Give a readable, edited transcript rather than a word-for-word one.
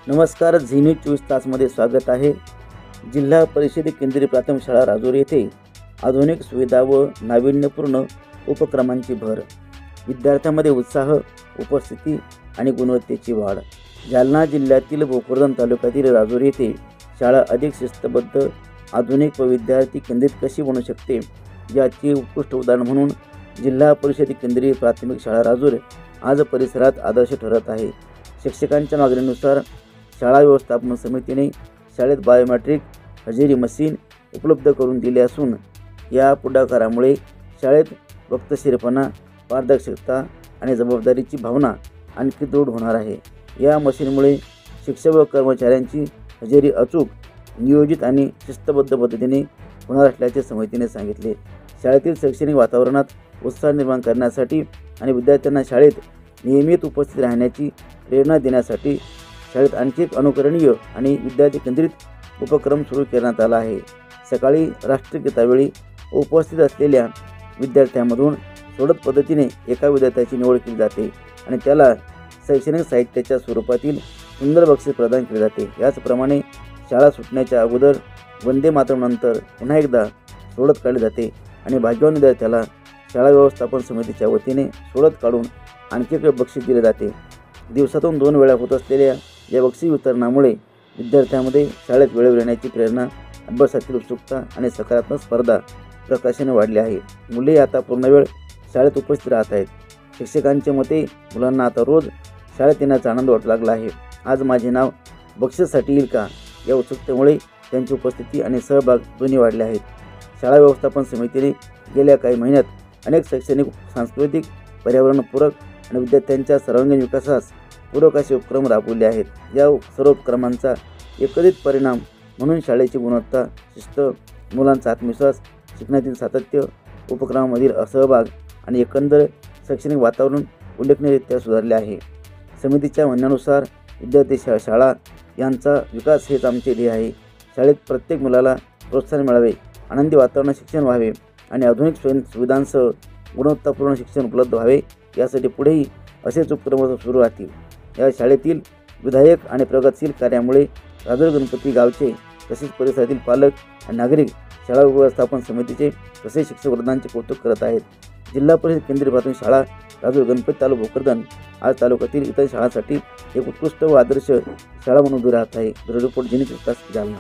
नमस्कार, Zee news 24 तासमध्ये स्वागत आहे। जिल्हा परिषद केंद्रीय प्राथमिक शाळा राजूर येथे आधुनिक सुविधा व नाविन्यपूर्ण उपक्रमांची भर, विद्यार्थ्यांमध्ये उत्साह, उपस्थिती आणि गुणवत्तेची वाढ। जालना जिल्ह्यातील भोकरदन तालुक्यातील राजूर येथे शाळा अधिक शिस्तबद्ध, आधुनिक व विद्यार्थी केंद्रित कशी बनू शकते याचे उत्कृष्ट उदाहरण म्हणून जिल्हा परिषद केंद्रीय प्राथमिक शाळा राजूर आज परिसरात आदर्श ठरत आहे। शिक्षकांच्या मागणीनुसार शाळा व्यवस्थापन समितीने शाळेत बायोमेट्रिक हजेरी मशीन उपलब्ध करून दिले असून या पुढाकारामुळे शाळेत वक्तशीरपणा, पारदर्शकता आणि जबाबदारीची भावना आणखी दृढ होणार आहे। या मशीनमुळे शिक्षक व कर्मचाऱ्यांची हजेरी अचूक, नियोजित आणि शिस्तबद्ध पद्धतीने होणार असल्याचे समितीने सांगितले। शाळेतील शैक्षणिक वातावरणात उत्साह निर्माण करण्यासाठी आणि विद्यार्थ्यांना शाळेत नियमित उपस्थित राहण्याची प्रेरणा देण्यासाठी शाळेत आणखी एक अनुकरणीय आणि विद्यार्थी केंद्रित उपक्रम सुरू करण्यात आला आहे। सकाळी राष्ट्रगीतावेळी उपस्थित असलेल्या विद्यार्थ्यांमधून सोडत पद्धतीने एका विद्यार्थ्याची निवड केली जाते आणि त्याला शैक्षणिक साहित्याच्या स्वरूपातील सुंदर बक्षीस प्रदान केले जाते। याचप्रमाणे शाळा सुटण्याच्या अगोदर वंदे मातरमनंतर पुन्हा एकदा सोडत काढली जाते आणि भाग्यवान विद्यार्थ्याला शाळा व्यवस्थापन समितीच्या वतीने सोडत काढून आणखी एक बक्षीस दिले जाते। दिवसातून 2 वेळा होत असलेल्या या बक्षीस वितरणामुळे विद्यार्थ्यांमध्ये शाळेत वेळेवर येण्याची प्रेरणा, अभ्यासातील उत्सुकता आणि सकारात्मक स्पर्धा प्रकाशाने वाढली आहे। मुले आता पूर्ण वेळ शाळेत उपस्थित राहत आहेत। शिक्षकांच्या मते मुलांना आता रोज शाळेत येण्याचा आनंद वाटू लागला आहे। आज माझे नाव बक्षीसाठी येईल का या उत्सुकतेमुळे त्यांची उपस्थिती आणि सहभाग दोन्ही वाढले आहेत। शाळा व्यवस्थापन समितीने गेल्या काही महिन्यात अनेक शैक्षणिक, सांस्कृतिक, पर्यावरणपूरक आणि विद्यार्थ्यांच्या सर्वांगीण विकासास पूरक असे उपक्रम राबवले आहेत। या सर्व उपक्रमांचा एकत्रित परिणाम म्हणून शाळेची गुणवत्ता, शिस्त, मुलांचा आत्मविश्वास, शिकण्यातील सातत्य, उपक्रमामधील सहभाग आणि एकंदर शैक्षणिक वातावरण उल्लेखनीयरित्या सुधारले आहे। समितीच्या म्हणण्यानुसार विद्यार्थी, शाळा यांचा विकास हेच आमचे ध्येय आहे। शाळेत प्रत्येक मुलाला प्रोत्साहन मिळावे, आनंदी वातावरणात शिक्षण व्हावे आणि आधुनिक सुविधांसह गुणवत्तापूर्ण शिक्षण उपलब्ध व्हावे यासाठी पुढेही असेच उपक्रम सुरू राहतील। या शाळेतील विधायक आणि प्रगतशील कार्यामुळे राजूर गणपती गावचे तसेच परिसरातील पालक आणि नागरिक शाळा व्यवस्थापन समितीचे तसेच शिक्षक वृंदांचे कौतुक करत आहेत। जिल्हा परिषद केंद्रीय प्राथमिक शाळा राजूर गणपती तालुका भोकरदन आज तालुक्यातील इतर शाळांसाठी एक उत्कृष्ट व आदर्श शाळा म्हणून उभी राहत आहे। ब्युरो रिपोर्ट, झी न्यूज 24 तास, जालना।